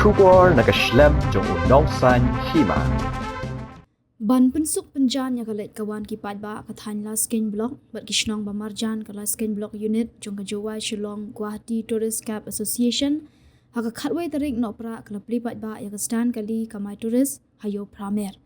Shubor nakaslem jong unong san hima. Ban pensuk penjan ya kalet kawan ki padba kathan la skin block bat kishnong bamarjan kala skin block unit jong kajawai Shillong Guwahati Tourist Cap Association haka khatwai tarik no pra kala pli padba ya kastan kali kamai tourist hayo pramer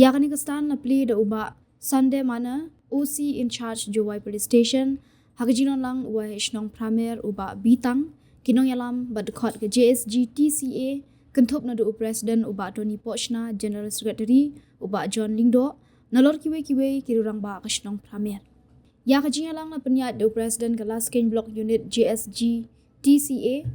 ya kani kastan la pli da uba Sunday mana OC in charge Jowai Police Station haka jinon lang wa ishnong pramer uba bitang kinong yalam bat khot ke JSG TCA kenthop na do President uba Tony Pochna General Secretary uba John Lingdo nalor kiwe kirurang ba kashnong pramer ya kajinya lang na penyat do President kala skin block unit JSG TCA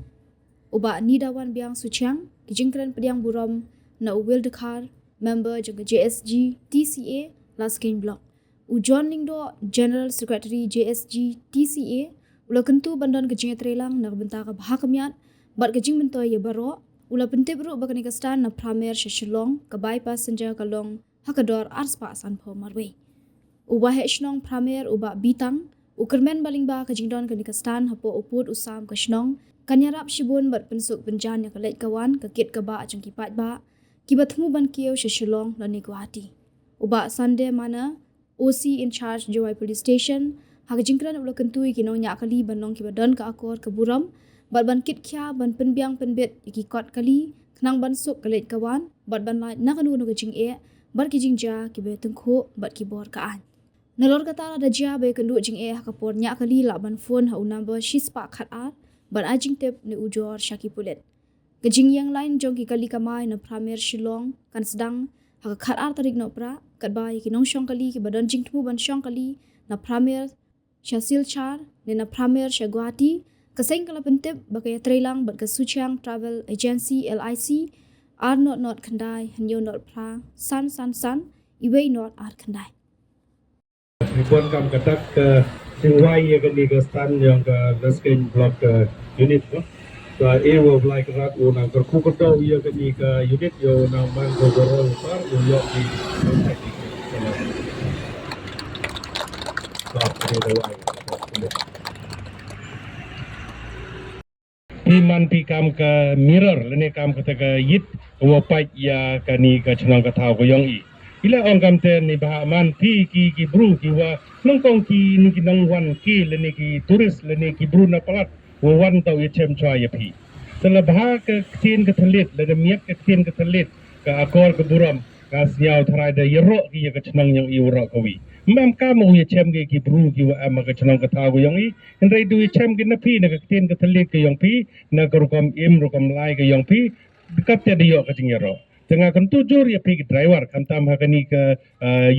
uba Nidawan Biang Suchang kijingkran pediang buram na Will Dekar member jaga JSG TCA la skin block u John Lingdo General Secretary JSG TCA ula kentu bandan kejinya trelang na bentar ka bahakamiat bat kejing bentoy ya baro ula pentip ru bakani kastan na pramer Shillong ka bypass senja kalong hakador arspa sanpo marwe uba hechnong pramer uba bitang ukermen baling ba kajingdon kani kastan hapo uput usam kashnong kanyarap shibun bat pensuk benjan ya kalet kawan kakit ka ba ajeng kipat ba kibatmu ban kieu Shillong lani Guwahati uba Sunday mana OC in charge Jowai Police Station hakajingkran ula kentui kinong nya kali banong kibadon ka akor ke buram bat ban kit kya ban penbiang penbet iki kot kali kenang ban sup kalet kawan bat ban lai nakanu no kajing bat kijing ja kibe tengko bat kibor kaan nalor kata ada ja be kendu jing hakapor nya kali la ban phone ha number shispa khat ar ban ajing tep ni ujor shaki pulet kajing yang lain jong ki kali kamai na pramer Shillong kan sedang haka khat ar tarik no pra kat bai kinong shong kali ki badan jing thu ban shong kali na pramer Shasil Char na pramer Guwahati kaseng kala pentip bakaya trailang bat kasuchang travel agency LIC ar not kandai hanyo not pra san iway not ar kandai Ribon kam katak ke singwai ya ke ni ke stan yang ke skin block unit no. So wo like rat una ke ku ko ya ke ni ke unit yo na man ko goro par yo di Piman pi kam ke mirror lene kam kata ke yit wo pai ya ke ni ke chnang ka thau ko yong i ila on kam te ni ba man pi ki bru ki wa nong kong ki ni ki nong wan ki lene ki tourist lene ki bru na palat wo wan tau ye chem chwa ye pi sala ba ke tin ke thalit lene miak ke tin ke thalit ka akor ke buram ka siau tharai de yero ki ye ke chnang yang i ro ko wi mem ka mo ye chem ki bru ki wa ma ke chnang ka thau ko yong i ndai du ye chem ki na pi na ke tin ke thalit ke yong pi na ko kom im ro kom lai ke yong pi kap te de yo ka ting yero tengah kan tujuh ya pergi driver kan tam hakani ke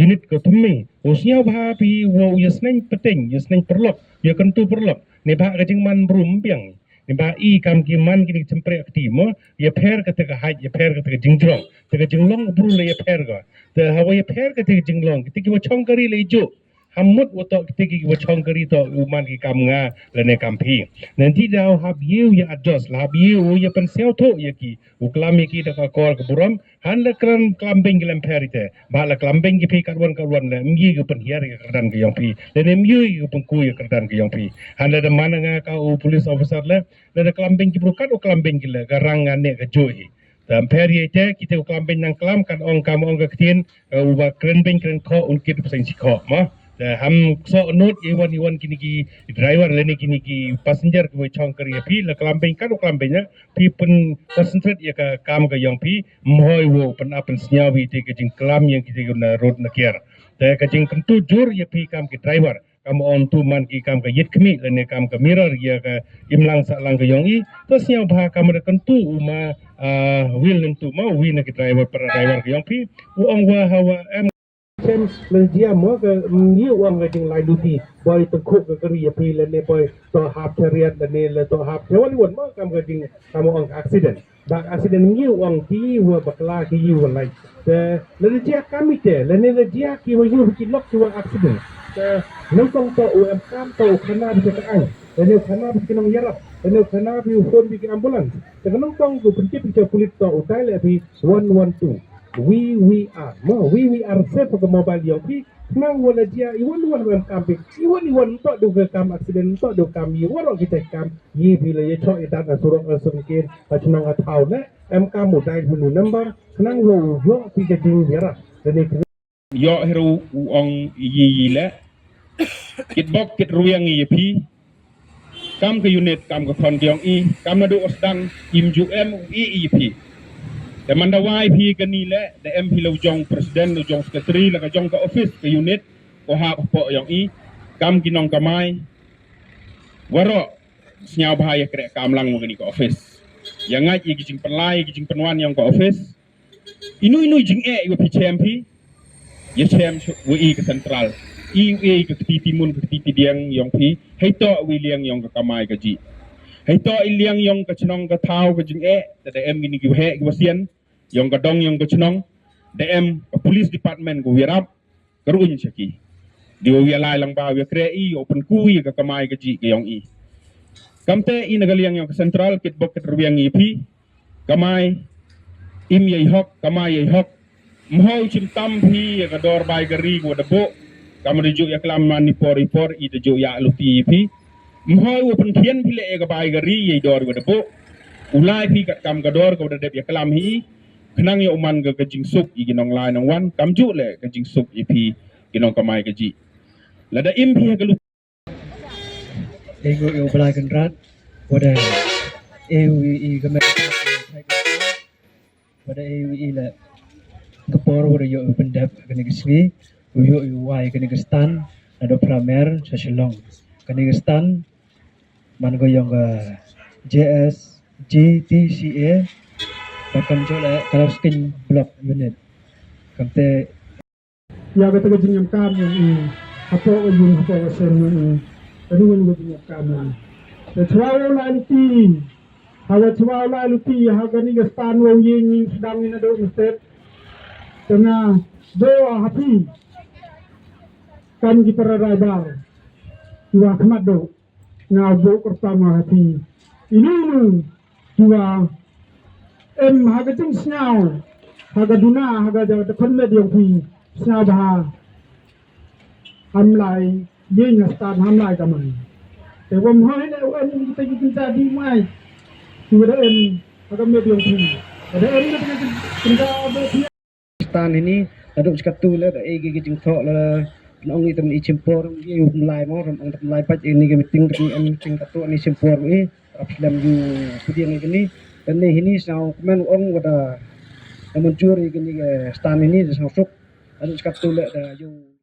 unit ke tumi usnya bah pi wo yasneng peting yasneng perlok ya kan tu perlok ne bah kajing man brum piang ne bah i kam ki man kini cempre aktima ya per ke tega haj ya per ke tega jingjrong tega jinglong bru le ya per ga te hawa ya per ke tega jinglong kitiki wo chong kari le jo hamut woto kitiki wo chong kari to uman ki kam nga lene kampi nanti dah hab yu ya adjust lah hab yu ya pensel to ya ki uklami ki da kor ke buram han le kran klambing ki lemperite ba la klambing ki pi karwan le mgi ki pen hiar ki kerdan ki yong pi lene myu ki pen ku ki kerdan ki yong pi han le mana nga ka u police officer le klambing ki brukat u klambing ki le garang ne ka joi dan peri ite kita klambing nang klam kan ong kam ong ka ktin uba kren bing kren ko un kit pesing sikho ma ham so note iwan kini ki driver lene kini ki passenger ki chong kari pi la klambing kan klambing pi pen concentrate ya ka kam ka yang pi mohoi wo pen apen snyawi te ke jing klam yang kita guna road na kiar te ka jing kentu jur ya pi kam ki driver kam on tu man ki kam ka yit kmi lene kam ka mirror ya ka imlang sa lang ka yang i to snya bha kam da kentu uma wheel nentu ma wi na ki driver para driver ka yang pi u ong wa hawa Chen dia mo ke ni wang ke jing lai duty boy to cook ke kari pi le ne boy to hap chariat le ne to hap jawali won mo kam ke jing kam on accident ba accident ni wang ti wa bakla ki yu lai te le dia kamite le ne dia ki wa yu ki lok ki wa accident te nong tong to um kam to khana bi ka ai le ne khana bi kinong yarap le ne khana bi phone bi ki ambulance te nong tong ku princip bi kulit to utai le bi 112 we are safe for the mobile yang pi nang wala dia iwan camping iwan to do ke kam accident to do kam iwan kita kam ye bila ye chok idan asurok asungkin achnang athau ne MK modai hulu number senang yo tiga jing yara dan yo hero ong yile kit bok kit ruyang pi kam ke unit kam ke kon kyong i kam na do osdang im ju m i pi de manda wai pi ke ni le de m pi lo jong president lo jong secretary la ka jong ka office ke unit ko ha po yong i kam kinong kamai waro senyau bahaya krek kam lang mo ke office yang ngai i jing penlai jing penwan yang ke office inu jing yo pi champi ye chem wi ke central i ke timun ke tidiang yong pi hai to wi liang yong ke kamai ke ji hai to i liang yong ke chnong ke thau ke jing de em gini ki he ki wasian yong ke dong yong ke chnong de em police department ko wirap kerun chaki di wi lai lang ba wi kre i open kui ke kamai ke ji ke yong i kamte i nagaliang yong ke central kit bok ke ruang i pi kamai im ye hok kamai ye hok mhau chim tam pi ka dor bai gari ko debo kam reju ya klam mani pori i de jo ya luti pi mhau pen thien pi le ka bai gari ye dor ko debo ulai pi ka kam ka dor ko de ya klam hi khnang yo man ka jing suk i ginong lai nang wan kam ju le ka jing suk i pi ginong kamai ka ji lada im pi ka luti ego yo belai kendrat pada AUE kemen pada AUE la kepor pada yo pendap kene geswi yo wai kene gestan ada pramer saselong kene gestan man go yang JS GTCA bahkan jola kalau skin block unit kamte ya kata kejengam kami ini apa ujung apa sen ini tadi yang kejengam kami Terlalu lanti, kalau terlalu lanti, harga ni gestan wong yang sedang ni ada mesti tengah doa hati kan kita raba dua kemat do ngabo pertama hati ini dua harga ceng senyau harga duna harga jauh depan media pi senyau bah hamlai ye ngastan hamlai kamaiแต่ว่าไม่ได้ว่านี่kita kita di mai sudah agak medium tinggi ada kita kita ada stan ini ada sekatu la da ege ge jing thok la nong ni tam i chimpor ye yu lai mo ram ang tam lai pat ini ge meeting tam em meeting katu ni chimpor ni aplam yu pudiang ni dan ni sao men ong wada mencuri ge ni stan ini sao sok ada sekatu la da yu